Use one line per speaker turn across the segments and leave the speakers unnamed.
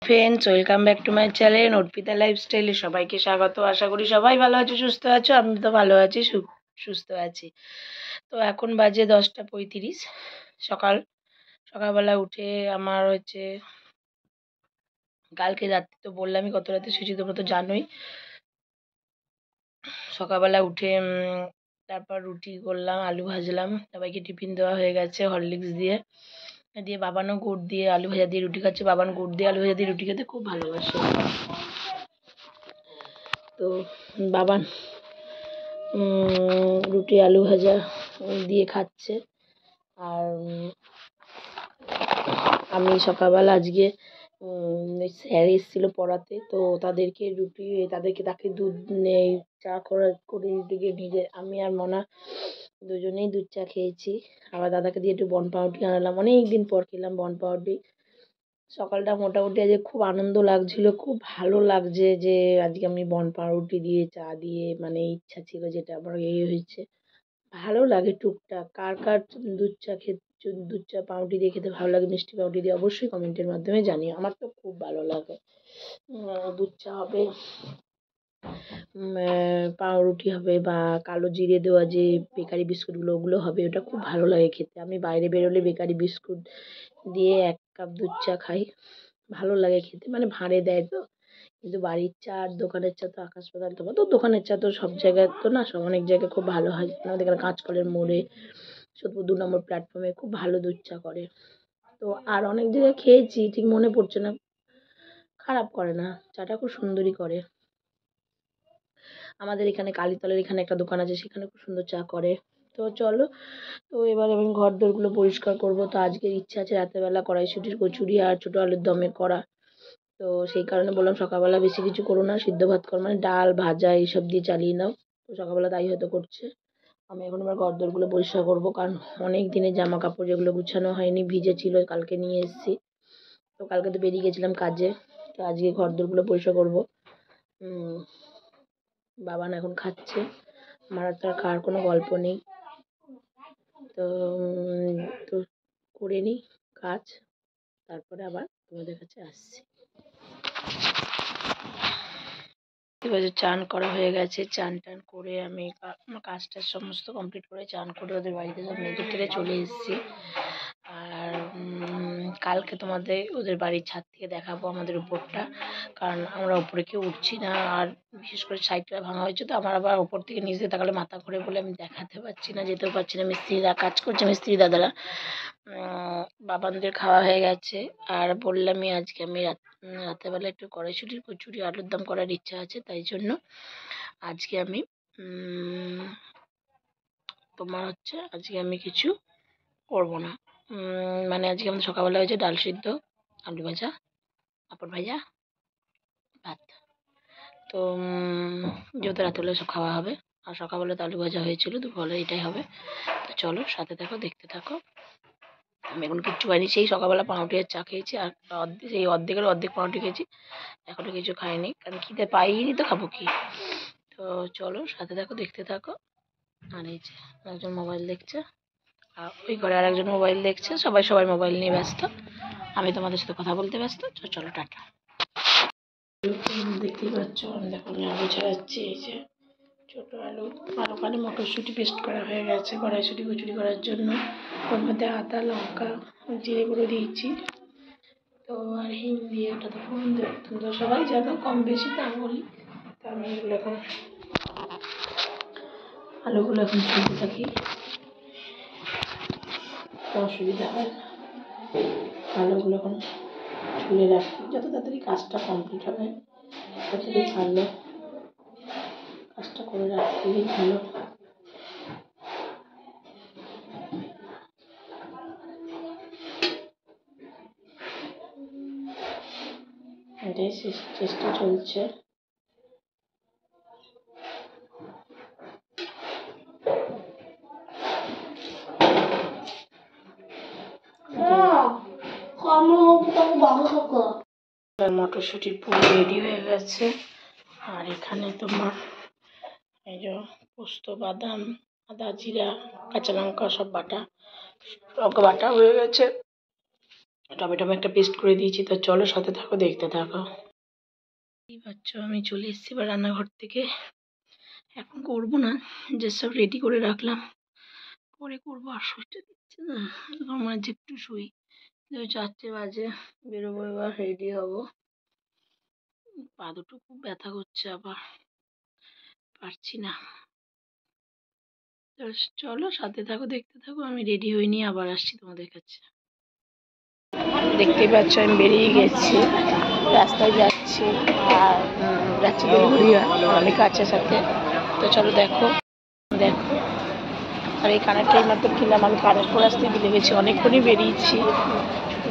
Friends, welcome back to my channel Arpita লাইফস্টাইলে সবাইকে স্বাগত। আশা করি সবাই ভালো আছো, সুস্থ আছো। আমি তো ভালো আছি, সুস্থ আছি। তো এখন বাজে 10টা 35 সকালবেলা উঠে আমার কালকে রাত্রে তো বললামই কত রাতে শুয়েছি, তোমরা তো জানোই। সকালবেলা উঠে তারপর রুটি করলাম, আলু ভাজলাম, সবাইকে টিফিন দেওয়া হয়ে গেছে হরলিক্স দিয়ে দিয়ে বাবানও গুড় দিয়ে আলু ভাজা দিয়ে রুটি খাচ্ছে। বাবান গুড় দিয়ে আলু ভাজা দিয়ে রুটি খেতে খুব ভালোবাসে। তো বাবান রুটি আলু ভাজা দিয়ে খাচ্ছে। আর আমি সকালবেলা আজকে স্যার এসেছিলো পড়াতে, তো তাকে দুধ চা করে দিতে গিয়ে আমি আর মনা দুজনেই দুধ চা খেয়েছি। আবার দাদাকে দিয়ে একটু বন পাউরুটি আনালাম, অনেক দিন পর খেলাম বন পাউরুটি। সকালটা মোটামুটি আজকে খুব আনন্দ লাগছিল, খুব ভালো লাগছে যে আজকে আমি বন পাউরুটি দিয়ে চা দিয়ে, মানে ইচ্ছা ছিল যেটা আমার হয়েছে। ভালো লাগে টুকটাক। কার কার দুধ চা পাউরুটি দিয়ে খেতে ভালো লাগে, মিষ্টি পাউরুটি দিয়ে, অবশ্যই কমেন্টের মাধ্যমে জানিও। আমার তো খুব ভালো লাগে। দুধ চা হবে, পাউরুটি হবে, বা কালো জিরে দেওয়া যে বেকারি বিস্কুটগুলো ওগুলো হবে, ওটা খুব ভালো লাগে খেতে। আমি বাইরে বেরোলে বেকারি বিস্কুট দিয়ে 1 কাপ দুধ চা খাই, ভালো লাগে খেতে, মানে ভাঁড়ে দেয় তো। কিন্তু বাড়ির চা আর দোকানের চা তো আকাশ পাতাল তফাৎ। তো দোকানের চা তো সব জায়গায় তো না, অনেক জায়গায় খুব ভালো হয়। আমাদের এখানে কাঁচকলের মোড়ে, সোদপুর 2 নম্বর প্ল্যাটফর্মে খুব ভালো দুধ চা করে। তো আর অনেক জায়গায় খেয়েছি, ঠিক মনে পড়ছে না। খারাপ করে না, চাটা খুব সুন্দরই করে। আমাদের এখানে কালীতলার এখানে একটা দোকান আছে, সেখানে খুব সুন্দর চা করে। তো চলো, তো এবার আমি ঘর দোরগুলো পরিষ্কার করবো। তো আজকের ইচ্ছা আছে রাতেরবেলা কড়াইশুঁটির কচুরি আর ছোটো আলুর দমের করা। তো সেই কারণে বললাম সকালবেলা বেশি কিছু করো না, সিদ্ধ ভাত কর, মানে ডাল ভাজা এইসব দিয়ে চালিয়ে নাও। তো সকালবেলা তাই হয়তো করছে। আমি এখন আমার ঘর দোরগুলো পরিষ্কার করবো, কারণ অনেক দিনের জামা কাপড় যেগুলো গুছানো হয়নি, ভিজে ছিল, কালকে নিয়ে এসেছি। তো কালকে তো বেরিয়ে গেছিলাম কাজে, তো আজকে ঘর দোরগুলো পরিষ্কার করবো। বাবান এখন খাচ্ছে, আমার তো আর খাওয়ার কোনো গল্প নেই। তো তো করে নিই কাজ, তারপরে আবার তোমাদের কাছে আসছি। এবার চান করা হয়ে গেছে, চান টান করে আমি আমার কাজটা সমস্ত কমপ্লিট করে চান করে ওদের বাড়িতে সব মেজে টেরে চলে এসেছি। আর কালকে তোমাদের ওদের বাড়ির ছাদ থেকে দেখাবো আমাদের উপরটা, কারণ আমরা উপরে কেউ উঠছি না। আর বিশেষ করে সাইডটা ভাঙা হয়েছে, তো আমার আবার ওপর থেকে নিচে তাকালে মাথা ঘুরে বলে আমি দেখাতে পারছি না, যেতেও পারছি না। মিস্ত্রিরা কাজ করছে, মিস্ত্রি দাদারা। বাবানদের খাওয়া হয়ে গেছে। আর বললামই আজকে আমি রাতেরবেলা একটু কড়াইশুঁটির কচুরি আলুর দম করার ইচ্ছা আছে, তাই জন্য আজকে আমি আজকে আমি কিছু করবো না। মানে আজকে আমাদের সকালবেলা হয়েছে ডাল সিদ্ধ, আলু ভাজা, পাঁপড় ভাজা, ভাত। তো যেহেতু রাতেরবেলা সব খাওয়া হবে, আর সকালবেলা তো আলু ভাজা হয়েছিল, দুপুরবেলা এটাই হবে। তো চলো সাথে থাকো, দেখতে থাকো। আমি এখন কিচ্ছু খাইনি, সেই সকালবেলা পাউরুটি আর চা খেয়েছি, আর অর্ধেকের অর্ধেক পাউরুটি খেয়েছি, এখনও কিছু খাইনি, কারণ খিদে পাইনি তো খাবো কি। তো চলো সাথে থাকো, দেখতে থাকো। আর এই যে একজন মোবাইল দেখছে, আর ওই ঘরে আর একজন মোবাইল দেখছে, সবাই মোবাইল নিয়ে ব্যস্ত, আমি তোমাদের সাথে কথা বলতে ব্যস্ত। চলো টাটা। দেখতেই পাচ্ছ আমি দেখো আলু ছাড়াচ্ছি, এই যে ছোটো আলু। আর ওখানে মটরশুঁটি পেস্ট করা হয়ে গেছে কড়াইশুঁটি কচুরি করার জন্য। ওর মধ্যে আদা লঙ্কা জিরে গুঁড়ো দিয়েছি, তো আর হিং দিয়ে, ওটা তো ফোড়ন দেবো। তোমরা সবাই জানো কম বেশি, তা বলি। তো আমি এগুলো এখন আলুগুলো এখন ছুলতে থাকি, অসুবিধা হয় না। আলুগুলো এখন ছুলে রাখি, যত তাড়াতাড়ি কাজটা কমপ্লিট হবে ততটাই ভালো, কাজটা করে রাখলেই ভালো। এটাই চেষ্টা চলছে। মটরশুঁটির পুর রেডি হয়ে গেছে। আর এখানে তোমার এই যে পোস্ত, বাদাম, আদা, জিরা, কাঁচা লঙ্কা সব বাটা হয়ে গেছে। টমেটো একটা পেস্ট করে দিয়েছি। তো চলো সাথে থাকো, দেখতে থাকো। এই পাচ্ছ আমি চলে এসেছি এবার রান্নাঘর থেকে। এখন করবো না, যে সব রেডি করে রাখলাম, পরে করবো। আর শরীরটা দিচ্ছে না, আমার যে একটু শুই। 4টে বাজে, বেরোবো এবার, রেডি হবো। পা দুটো খুব ব্যথা করছে, আবার পারছি না। তো চলো সাথে থাকো, দেখতে থাকো। আমি রেডি হয়ে নিয়ে আবার আসছি তোমাদের কাছে। দেখতেই পাচ্ছ আমি বেরিয়ে গেছি, রাস্তায় যাচ্ছি। আর যাচ্ছি বেলঘড়িয়া, অনেক আছে সাথে। তো চলো দেখো দেখো। আর এই কানেরটা এই মাত্র কিনলাম, আমি কানের পর আসতে ভুলে গেছি। অনেকক্ষণই বেরিয়েছি,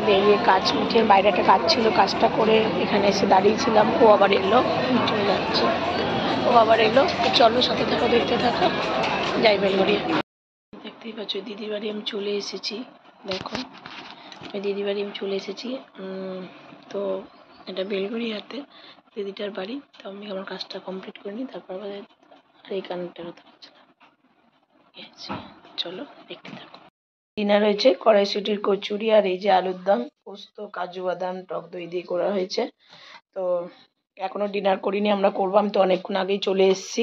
বেরিয়ে কাজ মিটিয়ে বাইরে একটা কাজ ছিল, কাজটা করে এখানে এসে দাঁড়িয়েছিলাম। ও আবার এলো, চলে যাচ্ছে। ও আবার এলো। চলো সাথে থাকো, দেখতে থাকো। যাই বেলঘড়িয়া। দেখতেই পাচ্ছ দিদির বাড়ি আমি চলে এসেছি। দেখো ওই দিদির বাড়ি আমি চলে এসেছি। তো এটা বেলঘড়িয়াতে দিদিটার বাড়ি। তো আমি আমার কাজটা কমপ্লিট করে নিই, তারপর আর এই কানেরটার কথা বলছিলাম। চলো দেখতে থাকো। ডিনার হয়েছে কড়াইশুঁটির কচুরি, আর এই যে আলুর দম, পোস্ত, কাজু বাদাম, টক দই দিয়ে করা হয়েছে। তো এখনো ডিনার করিনি, আমরা করবো। আমি তো অনেকক্ষণ আগেই চলে এসেছি,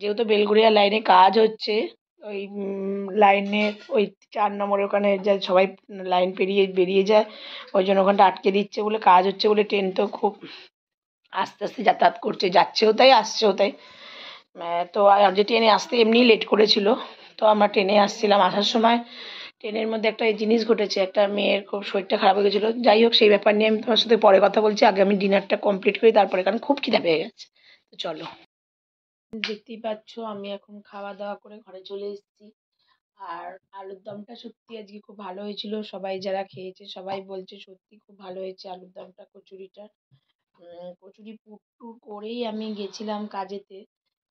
যেহেতু বেলঘড়িয়া লাইনে কাজ হচ্ছে। ওই লাইনে ওই 4 নম্বরের ওখানে যা সবাই লাইন পেরিয়ে বেরিয়ে যায়, ওই জন্য ওখানটা আটকে দিচ্ছে বলে, কাজ হচ্ছে বলে ট্রেন তো খুব আস্তে আস্তে যাতায়াত করছে, যাচ্ছেও তাই আসছেও তাই। তো আর যে ট্রেনে আসতে এমনি লেট করেছিল, তো আমরা ট্রেনে আসছিলাম। আসার সময় ট্রেনের মধ্যে একটা জিনিস ঘটেছে, একটা মেয়ের খুব শরীরটা খারাপ হয়ে গেছিলো। যাই হোক, সেই ব্যাপার নিয়ে আমি তোমার সাথে পরে কথা বলছি। আগে আমি ডিনারটা কমপ্লিট করি, তারপরে, কারণ খুব খিদে পেয়ে গেছে। তো চলো। দেখতেই পাচ্ছ আমি এখন খাওয়া দাওয়া করে ঘরে চলে এসেছি। আর আলুর দমটা সত্যি আজকে খুব ভালো হয়েছিল। সবাই যারা খেয়েছে সবাই বলছে সত্যি খুব ভালো হয়েছে আলুর দমটা, কচুরিটা। কচুরি পুর টুর করেই আমি গেছিলাম কাজেতে,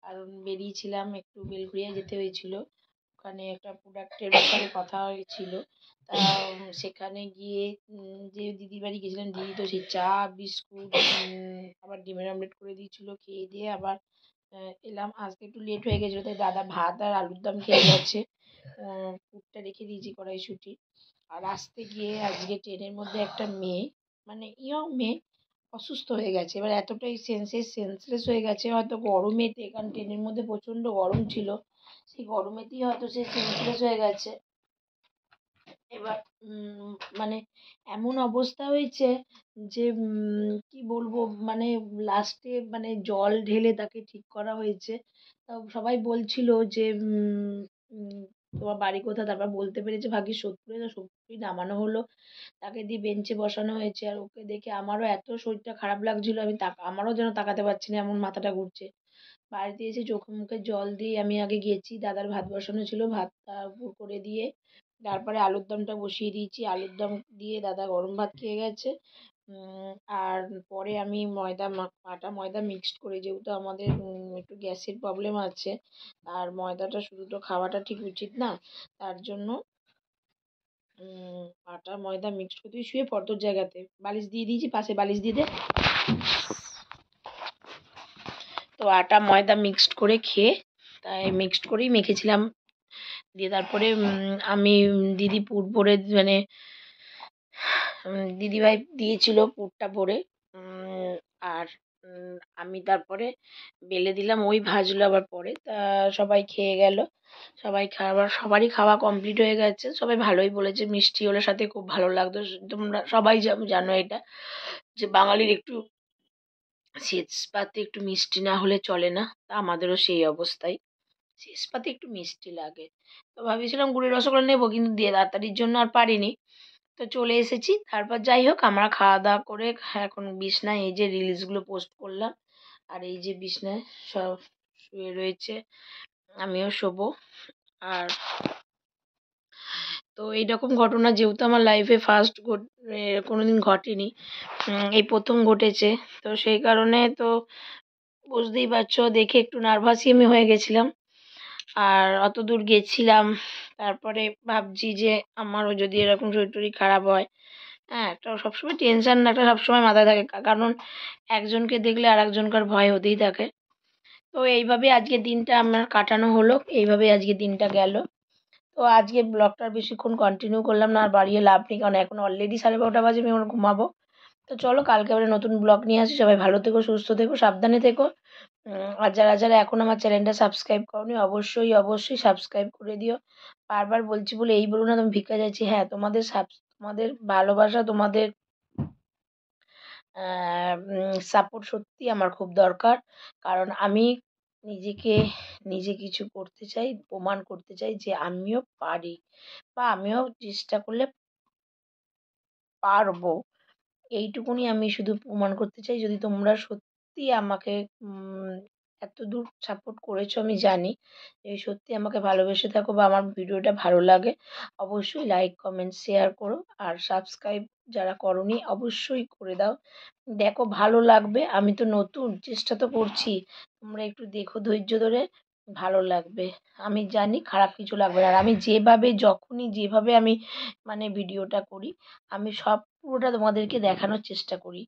কারণ বেরিয়েছিলাম, একটু বেলঘড়িয়া যেতে হয়েছিল। ওখানে একটা প্রোডাক্টের ব্যাপারে কথা হয়েছিল। তা সেখানে গিয়ে যে দিদির বাড়ি গেছিলাম, দিদি তো সেই চা বিস্কুট আবার ডিমের অমলেট করে দিয়েছিল। খেয়ে দিয়ে আবার এলাম। আজকে একটু লেট হয়ে গেছিলো, তাই দাদা ভাত আর আলুর দম খেয়ে গেছে। পুরটা রেখে দিয়েছি কড়াইশুঁটি। আর আসতে গিয়ে আজকে ট্রেনের মধ্যে একটা মেয়ে, মানে ইয়ং মেয়ে, অসুস্থ হয়ে গেছে। এবার এতটাই সেন্সলেস হয়ে গেছে, হয়তো গরমেতে, কারণ ট্রেনের মধ্যে প্রচণ্ড গরম ছিল, সেই গরমেতেই হয়তো সে সেন্সলেস হয়ে গেছে। এবার মানে এমন অবস্থা হয়েছে যে কি বলবো, মানে লাস্টে মানে জল ঢেলে তাকে ঠিক করা হয়েছে। সবাই বলছিল যে তোমার বাড়ি কোথায়, তারপর বলতে পেরেছে ভাগ্যিস সোদপুরে। তো সোদপুরেই নামানো হলো, তাকে দিয়ে বেঞ্চে বসানো হয়েছে। আর ওকে দেখে আমারও এত শরীরটা খারাপ লাগছিল, আমি আমারও যেন তাকাতে পারছি না, এমন মাথাটা ঘুরছে। বাড়িতে এসে চোখে মুখে জল দিয়ে আমি আগে গেছি, দাদার ভাত বসানো ছিল, ভাতটা উপর করে দিয়ে তারপরে আলুর দমটা বসিয়ে দিয়েছি। আলুর দম দিয়ে দাদা গরম ভাত খেয়ে গেছে। আর পরে আমি আটা ময়দা মিক্সড করে, যেহেতু আমাদের একটু গ্যাসের প্রবলেম আছে, আর ময়দাটা শুধু তো খাওয়াটা ঠিক উচিত না, তার জন্য আটা ময়দা মিক্সড করে, তুই শুয়ে পড় তোর জায়গাতে, বালিশ দিয়ে দিয়েছি, পাশে বালিশ দিয়ে দে। তো আটা ময়দা মিক্সড করে খেয়ে, তাই মিক্সড করেই মেখেছিলাম। দিয়ে তারপরে আমি দিদি পুর ভরে, মানে দিদিভাই দিয়েছিল পুরটা ভরে। আর আমি তারপরে বেলে দিলাম, ওই ভাজলো আবার পরে। তা সবাই খেয়ে গেল, সবারই খাওয়া কমপ্লিট হয়ে গেছে। সবাই ভালোই বলেছে, মিষ্টি হলে সাথে খুব ভালো লাগতো। তোমরা সবাই জানো এটা, যে বাঙালির একটু শেষ পাতে একটু মিষ্টি না হলে চলে না। তা আমাদেরও সেই অবস্থাই, শেষ পাতে একটু মিষ্টি লাগে। তো ভাবছিলাম গুড়ের রসগোল্লা নেবো, কিন্তু দিয়ে তাড়াতাড়ির জন্য আর পারিনি। তো চলে এসেছি। তারপর যাই হোক, আমরা খাওয়া দাওয়া করে এখন বিছনায় এই যে রিলসগুলো পোস্ট করলাম, আর এই যে বিছনায় সব শুয়ে রয়েছে, আমিও শোবো। আর তো এইরকম ঘটনা যেহেতু আমার লাইফে ফার্স্ট কোনোদিন ঘটেনি, এই প্রথম ঘটেছে। তো সেই কারণে তো বুঝতেই পারছো, দেখে একটু নার্ভাসই আমি হয়ে গেছিলাম। আর অত দূর গেছিলাম, তারপরে ভাবছি যে আমারও যদি এরকম শরীর টরীর খারাপ হয়, হ্যাঁ, একটা সবসময় টেনশন একটা সবসময় মাথায় থাকে, কারণ একজনকে দেখলে আর একজনকার ভয় হতেই থাকে। তো এইভাবে আজকে দিনটা আমার কাটানো হলো, এইভাবে আজকে দিনটা গেল। তো আজকে ব্লগটা আর বেশিক্ষণ কন্টিনিউ করলাম না, আর বাড়িয়ে লাভ নেই, কারণ এখন অলরেডি 12:30 বাজে, আমি এখন ঘুমাবো। তো চলো কালকে আবার নতুন ব্লগ নিয়ে আসি। সবাই ভালো থেকো, সুস্থ থেকো, সাবধানে থেকো। আর যারা যারা এখন আমার চ্যানেলটা সাবস্ক্রাইব করোনি, অবশ্যই অবশ্যই সাবস্ক্রাইব করে দিও। বারবার বলছি বলে এই বলো না তুমি ভিক্ষা চাইছি। হ্যাঁ, তোমাদের ভালোবাসা, তোমাদের সাপোর্ট সত্যিই আমার খুব দরকার। কারণ আমি নিজেকে নিজে কিছু করতে চাই, প্রমাণ করতে চাই যে আমিও পারি, বা আমিও চেষ্টা করলে পারবো। এইটুকুনি আমি শুধু প্রমাণ করতে চাই। যদি তোমরা সত্যি আমাকে এতদূর সাপোর্ট করেছো আমি জানি। যদি সত্যি আমাকে ভালোবেসে থাকো বা আমার ভিডিওটা ভালো লাগে, অবশ্যই লাইক, কমেন্ট, শেয়ার করো। আর সাবস্ক্রাইব যারা করোনি অবশ্যই করে দাও। দেখো ভালো লাগবে। আমি তো নতুন, চেষ্টা তো করছি। তোমরা একটু দেখো ধৈর্য ধরে, ভালো লাগবে। আমি জানি খারাপ কিছু লাগবে না। আর আমি যেভাবে যখনই যেভাবে আমি মানে ভিডিওটা করি, আমি সব পুরোটা তোমাদেরকে দেখানোর চেষ্টা করি।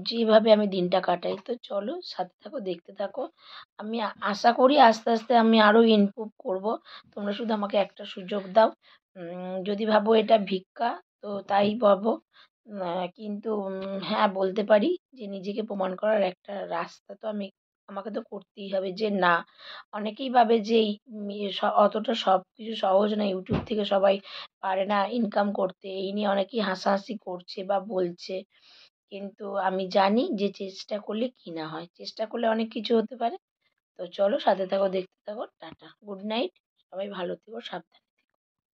যেভাবে আমি দিনটা কাটাই। তো চলো সাথে থাকো, দেখতে থাকো। আমি আশা করি আস্তে, আস্তে আমি আরও ইমপ্রুভ করব। তোমরা শুধু আমাকে একটা সুযোগ দাও। যদি ভাবো এটা ভিক্ষা, তো তাই ভাবো। কিন্তু হ্যাঁ, বলতে পারি যে নিজেকে প্রমাণ করার একটা রাস্তা তো আমাকে তো করতেই হবে। যে না, অনেকেই ভাবে যে এই অতটা সবকিছু সহজ না। ইউটিউব থেকে সবাই পারে না ইনকাম করতে। এই নিয়ে অনেকেই হাসাহাসি করছে বা বলছে। কিন্তু আমি জানি যে চেষ্টা করলে কি না হয়। চেষ্টা করলে অনেক কিছু হতে পারে। তো চলো সাথে থাকো, দেখতে থাকো। Tata, good night. সবাই ভালো থেকো, সাবধানে।